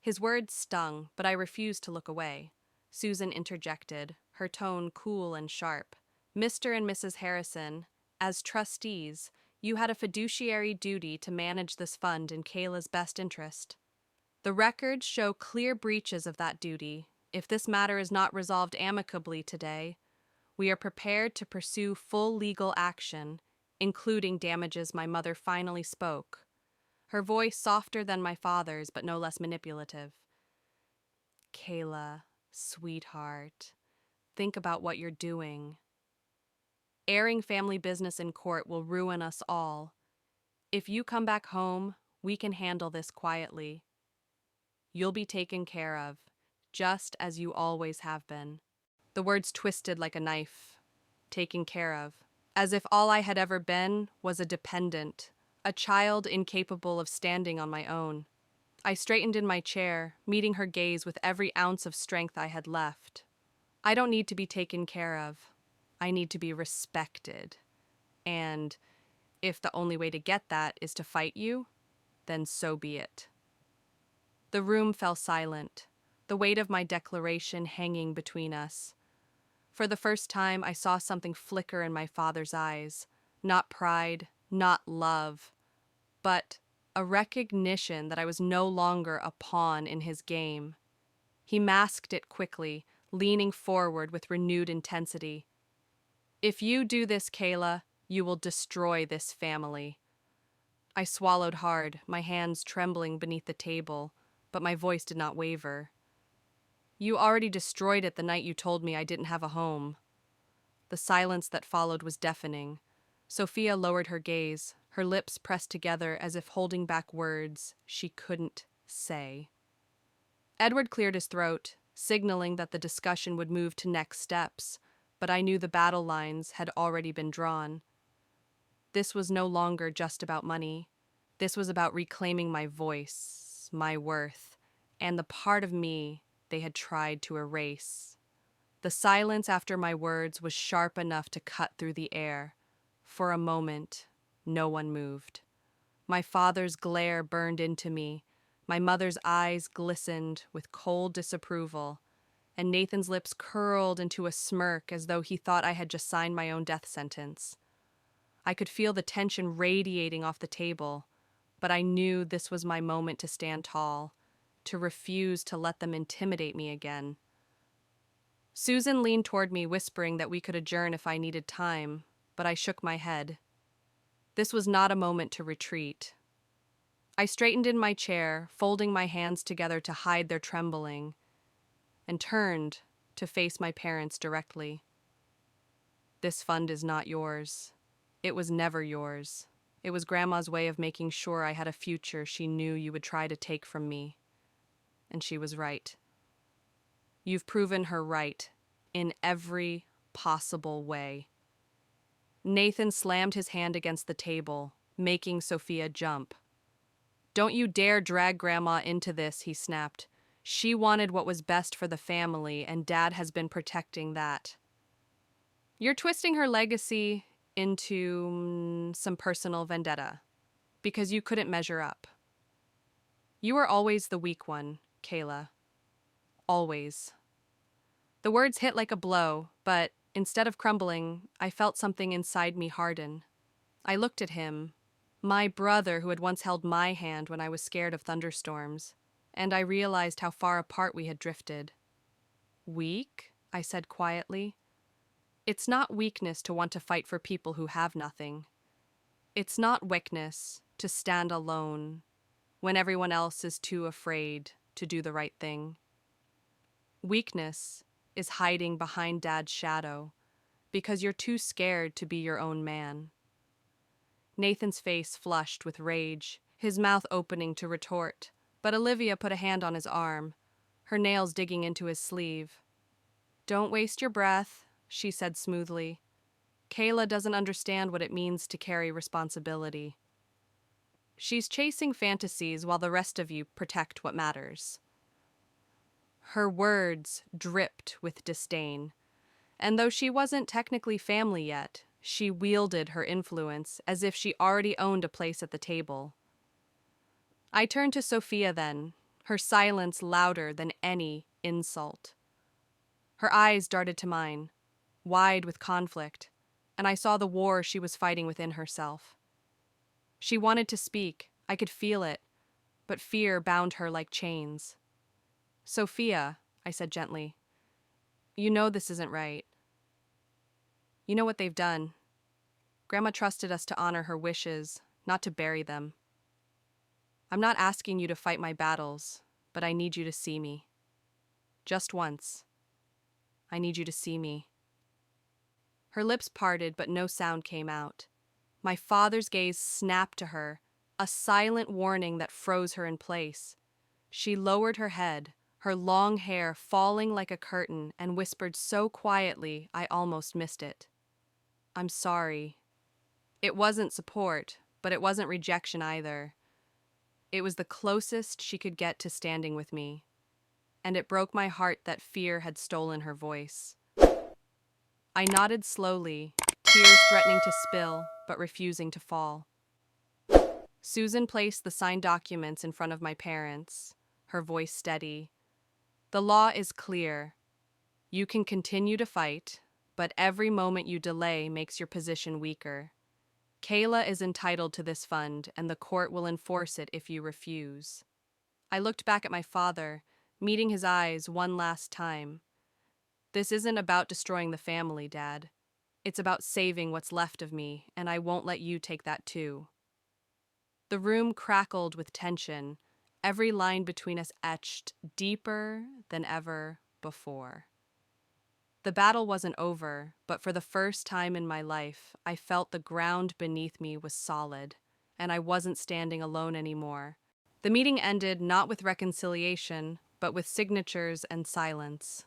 His words stung, but I refused to look away. Susan interjected, her tone cool and sharp. Mr. and Mrs. Harrison, as trustees, You had a fiduciary duty to manage this fund in Kayla's best interest. The records show clear breaches of that duty. If this matter is not resolved amicably today, we are prepared to pursue full legal action, including damages. My mother finally spoke, her voice softer than my father's, but no less manipulative. Kayla, sweetheart, think about what you're doing. Airing family business in court will ruin us all. If you come back home, we can handle this quietly. You'll be taken care of, just as you always have been. The words twisted like a knife. Taken care of. As if all I had ever been was a dependent, a child incapable of standing on my own. I straightened in my chair, meeting her gaze with every ounce of strength I had left. I don't need to be taken care of. I need to be respected. And if the only way to get that is to fight you, then so be it. The room fell silent, the weight of my declaration hanging between us. For the first time, I saw something flicker in my father's eyes. Not pride, not love, but a recognition that I was no longer a pawn in his game. He masked it quickly, leaning forward with renewed intensity. If you do this, Kayla, you will destroy this family. I swallowed hard, my hands trembling beneath the table, but my voice did not waver. You already destroyed it the night you told me I didn't have a home. The silence that followed was deafening. Sophia lowered her gaze, her lips pressed together as if holding back words she couldn't say. Edward cleared his throat, signaling that the discussion would move to next steps, but I knew the battle lines had already been drawn. This was no longer just about money. This was about reclaiming my voice, my worth, and the part of me they had tried to erase. The silence after my words was sharp enough to cut through the air. For a moment, no one moved. My father's glare burned into me. My mother's eyes glistened with cold disapproval, and Nathan's lips curled into a smirk as though he thought I had just signed my own death sentence. I could feel the tension radiating off the table, but I knew this was my moment to stand tall, to refuse to let them intimidate me again. Susan leaned toward me, whispering that we could adjourn if I needed time, but I shook my head. This was not a moment to retreat. I straightened in my chair, folding my hands together to hide their trembling, and turned to face my parents directly. This fund is not yours. It was never yours. It was Grandma's way of making sure I had a future she knew you would try to take from me. And she was right. You've proven her right in every possible way. Nathan slammed his hand against the table, making Sophia jump. Don't you dare drag Grandma into this, he snapped. She wanted what was best for the family, and Dad has been protecting that. You're twisting her legacy into some personal vendetta, because you couldn't measure up. You were always the weak one, Kayla. Always. The words hit like a blow, but instead of crumbling, I felt something inside me harden. I looked at him, my brother who had once held my hand when I was scared of thunderstorms, and I realized how far apart we had drifted. Weak? I said quietly. It's not weakness to want to fight for people who have nothing. It's not weakness to stand alone when everyone else is too afraid to do the right thing. Weakness is hiding behind Dad's shadow because you're too scared to be your own man. Nathan's face flushed with rage, his mouth opening to retort, but Olivia put a hand on his arm, her nails digging into his sleeve. Don't waste your breath, she said smoothly. Kayla doesn't understand what it means to carry responsibility. She's chasing fantasies while the rest of you protect what matters. Her words dripped with disdain, and though she wasn't technically family yet, she wielded her influence as if she already owned a place at the table. I turned to Sophia then, her silence louder than any insult. Her eyes darted to mine, wide with conflict, and I saw the war she was fighting within herself. She wanted to speak. I could feel it, but fear bound her like chains. Sophia, I said gently, you know this isn't right. You know what they've done. Grandma trusted us to honor her wishes, not to bury them. I'm not asking you to fight my battles, but I need you to see me. Just once. I need you to see me. Her lips parted, but no sound came out. My father's gaze snapped to her, a silent warning that froze her in place. She lowered her head, her long hair falling like a curtain, and whispered so quietly I almost missed it. I'm sorry. It wasn't support, but it wasn't rejection either. It was the closest she could get to standing with me, and it broke my heart that fear had stolen her voice. I nodded slowly, tears threatening to spill, but refusing to fall. Susan placed the signed documents in front of my parents, her voice steady. The law is clear. You can continue to fight, but every moment you delay makes your position weaker. Kayla is entitled to this fund, and the court will enforce it if you refuse. I looked back at my father, meeting his eyes one last time. This isn't about destroying the family, Dad. It's about saving what's left of me, and I won't let you take that too. The room crackled with tension, every line between us etched deeper than ever before. The battle wasn't over, but for the first time in my life, I felt the ground beneath me was solid, and I wasn't standing alone anymore. The meeting ended not with reconciliation, but with signatures and silence.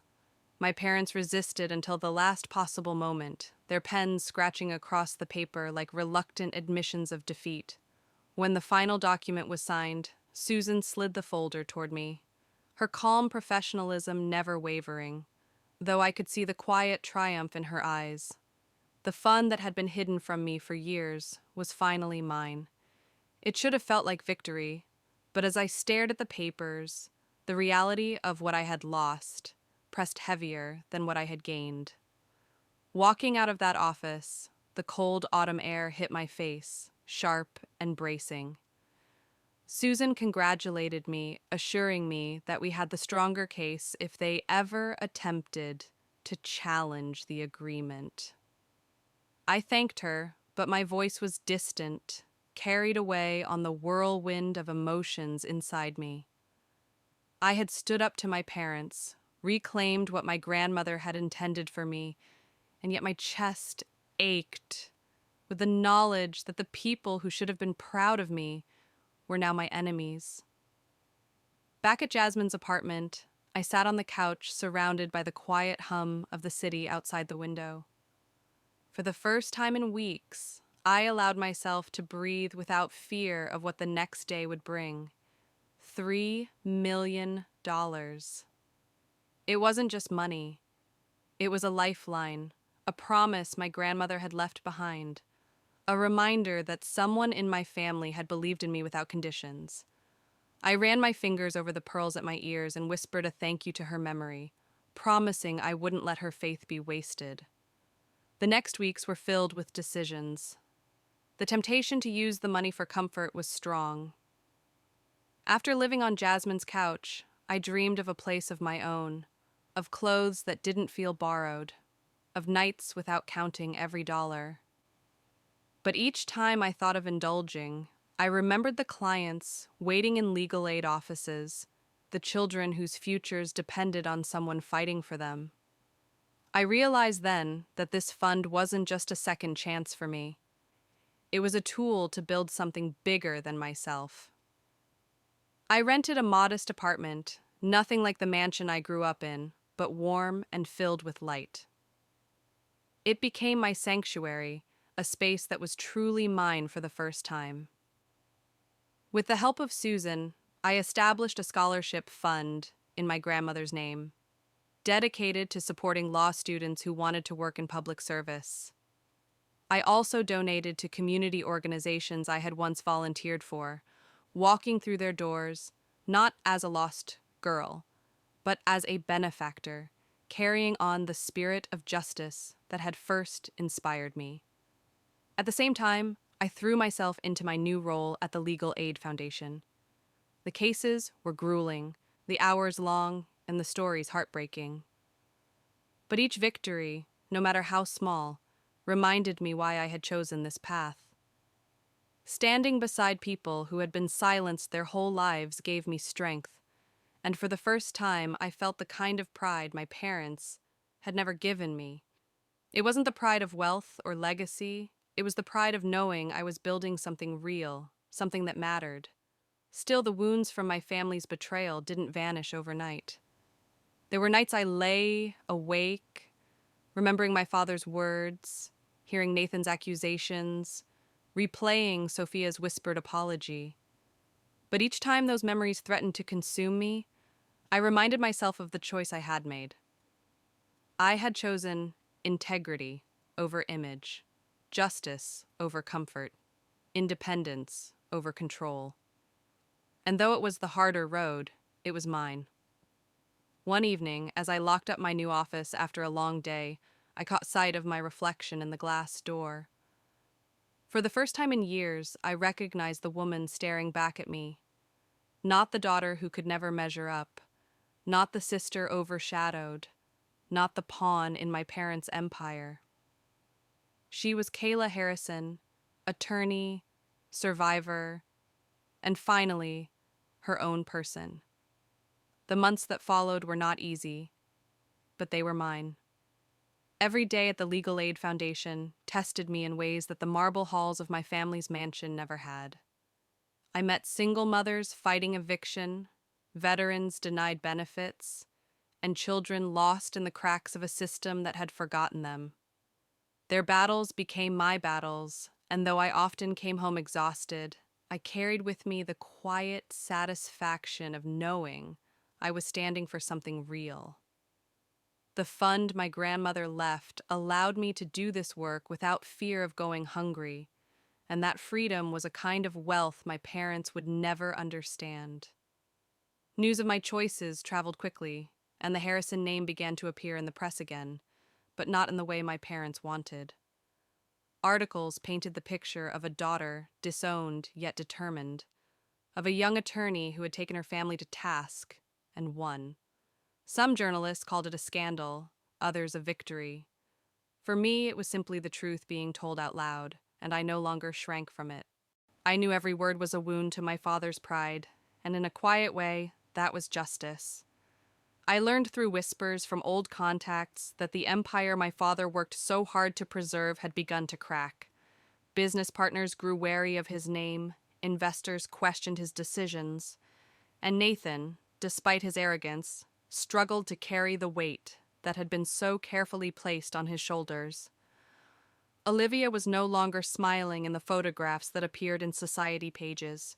My parents resisted until the last possible moment, their pens scratching across the paper like reluctant admissions of defeat. When the final document was signed, Susan slid the folder toward me, her calm professionalism never wavering, though I could see the quiet triumph in her eyes. The fund that had been hidden from me for years was finally mine. It should have felt like victory, but as I stared at the papers, the reality of what I had lost pressed heavier than what I had gained. Walking out of that office, the cold autumn air hit my face, sharp and bracing. Susan congratulated me, assuring me that we had the stronger case if they ever attempted to challenge the agreement. I thanked her, but my voice was distant, carried away on the whirlwind of emotions inside me. I had stood up to my parents, reclaimed what my grandmother had intended for me, and yet my chest ached with the knowledge that the people who should have been proud of me were now my enemies. Back at Jasmine's apartment, I sat on the couch surrounded by the quiet hum of the city outside the window. For the first time in weeks, I allowed myself to breathe without fear of what the next day would bring. $3 million. It wasn't just money. It was a lifeline, a promise my grandmother had left behind, a reminder that someone in my family had believed in me without conditions. I ran my fingers over the pearls at my ears and whispered a thank you to her memory, promising I wouldn't let her faith be wasted. The next weeks were filled with decisions. The temptation to use the money for comfort was strong. After living on Jasmine's couch, I dreamed of a place of my own, of clothes that didn't feel borrowed, of nights without counting every dollar. But each time I thought of indulging, I remembered the clients waiting in legal aid offices, the children whose futures depended on someone fighting for them. I realized then that this fund wasn't just a second chance for me. It was a tool to build something bigger than myself. I rented a modest apartment, nothing like the mansion I grew up in, but warm and filled with light. It became my sanctuary, a space that was truly mine for the first time. With the help of Susan, I established a scholarship fund in my grandmother's name, dedicated to supporting law students who wanted to work in public service. I also donated to community organizations I had once volunteered for, walking through their doors, not as a lost girl, but as a benefactor, carrying on the spirit of justice that had first inspired me. At the same time, I threw myself into my new role at the Legal Aid Foundation. The cases were grueling, the hours long, and the stories heartbreaking. But each victory, no matter how small, reminded me why I had chosen this path. Standing beside people who had been silenced their whole lives gave me strength, and for the first time I felt the kind of pride my parents had never given me. It wasn't the pride of wealth or legacy, it was the pride of knowing I was building something real, something that mattered. Still, the wounds from my family's betrayal didn't vanish overnight. There were nights I lay awake, remembering my father's words, hearing Nathan's accusations, replaying Sophia's whispered apology. But each time those memories threatened to consume me, I reminded myself of the choice I had made. I had chosen integrity over image, justice over comfort, independence over control. And though it was the harder road, it was mine. One evening, as I locked up my new office after a long day, I caught sight of my reflection in the glass door. For the first time in years, I recognized the woman staring back at me. Not the daughter who could never measure up, not the sister overshadowed, not the pawn in my parents' empire. She was Kayla Harrison, attorney, survivor, and finally, her own person. The months that followed were not easy, but they were mine. Every day at the Legal Aid Foundation tested me in ways that the marble halls of my family's mansion never had. I met single mothers fighting eviction, veterans denied benefits, and children lost in the cracks of a system that had forgotten them. Their battles became my battles, and though I often came home exhausted, I carried with me the quiet satisfaction of knowing I was standing for something real. The fund my grandmother left allowed me to do this work without fear of going hungry, and that freedom was a kind of wealth my parents would never understand. News of my choices traveled quickly, and the Harrison name began to appear in the press again, but not in the way my parents wanted. Articles painted the picture of a daughter, disowned yet determined, of a young attorney who had taken her family to task and won. Some journalists called it a scandal, others a victory. For me, it was simply the truth being told out loud, and I no longer shrank from it. I knew every word was a wound to my father's pride, and in a quiet way, that was justice. I learned through whispers from old contacts that the empire my father worked so hard to preserve had begun to crack. Business partners grew wary of his name, investors questioned his decisions, and Nathan, despite his arrogance, struggled to carry the weight that had been so carefully placed on his shoulders. Olivia was no longer smiling in the photographs that appeared in society pages.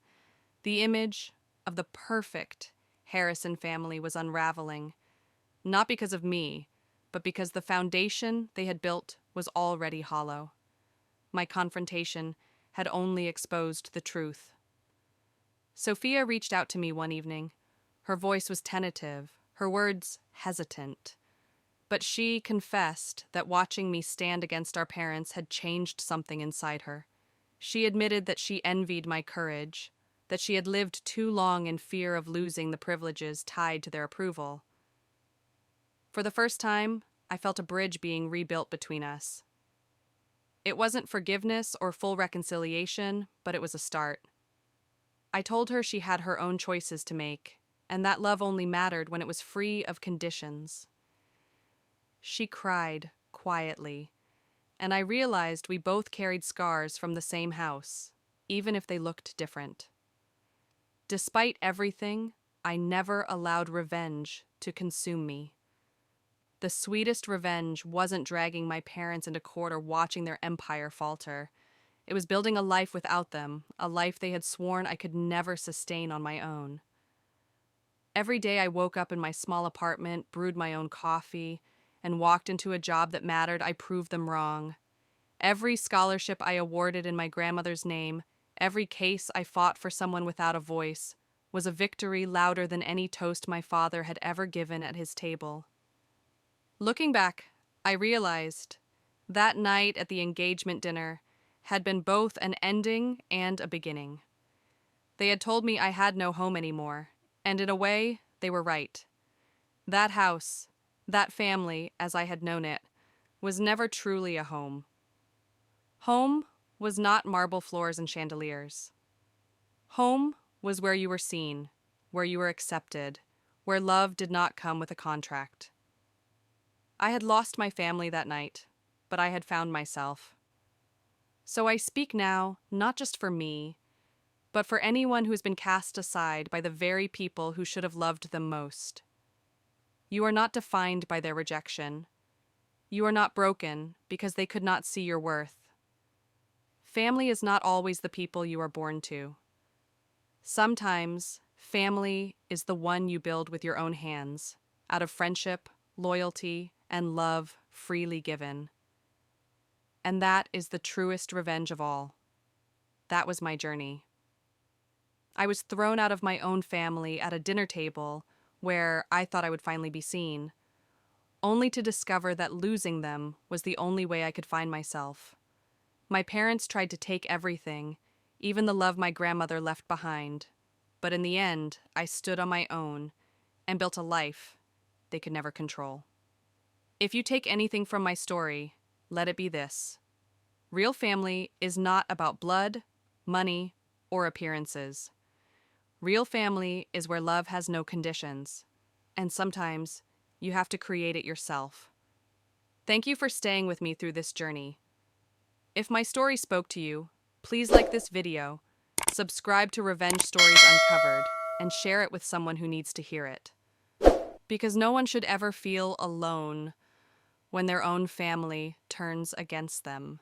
The image of the perfect Harrison family was unraveling, not because of me, but because the foundation they had built was already hollow. My confrontation had only exposed the truth. Sophia reached out to me one evening. Her voice was tentative, her words hesitant. But she confessed that watching me stand against our parents had changed something inside her. She admitted that she envied my courage, that she had lived too long in fear of losing the privileges tied to their approval. For the first time, I felt a bridge being rebuilt between us. It wasn't forgiveness or full reconciliation, but it was a start. I told her she had her own choices to make, and that love only mattered when it was free of conditions. She cried quietly, and I realized we both carried scars from the same house, even if they looked different. Despite everything, I never allowed revenge to consume me. The sweetest revenge wasn't dragging my parents into court or watching their empire falter. It was building a life without them, a life they had sworn I could never sustain on my own. Every day I woke up in my small apartment, brewed my own coffee, and walked into a job that mattered, I proved them wrong. Every scholarship I awarded in my grandmother's name, every case I fought for someone without a voice, was a victory louder than any toast my father had ever given at his table. Looking back, I realized, that night at the engagement dinner, had been both an ending and a beginning. They had told me I had no home anymore, and in a way, they were right. That house, that family, as I had known it, was never truly a home. Home was not marble floors and chandeliers. Home was where you were seen, where you were accepted, where love did not come with a contract. I had lost my family that night, but I had found myself. So I speak now, not just for me, but for anyone who has been cast aside by the very people who should have loved them most. You are not defined by their rejection. You are not broken because they could not see your worth. Family is not always the people you are born to. Sometimes, family is the one you build with your own hands, out of friendship, loyalty, and love freely given. And that is the truest revenge of all. That was my journey. I was thrown out of my own family at a dinner table where I thought I would finally be seen, only to discover that losing them was the only way I could find myself. My parents tried to take everything, even the love my grandmother left behind, but in the end, I stood on my own and built a life they could never control. If you take anything from my story, let it be this. Real family is not about blood, money, or appearances. Real family is where love has no conditions, and sometimes you have to create it yourself. Thank you for staying with me through this journey. If my story spoke to you, please like this video, subscribe to Revenge Stories Uncovered, and share it with someone who needs to hear it. Because no one should ever feel alone when their own family turns against them.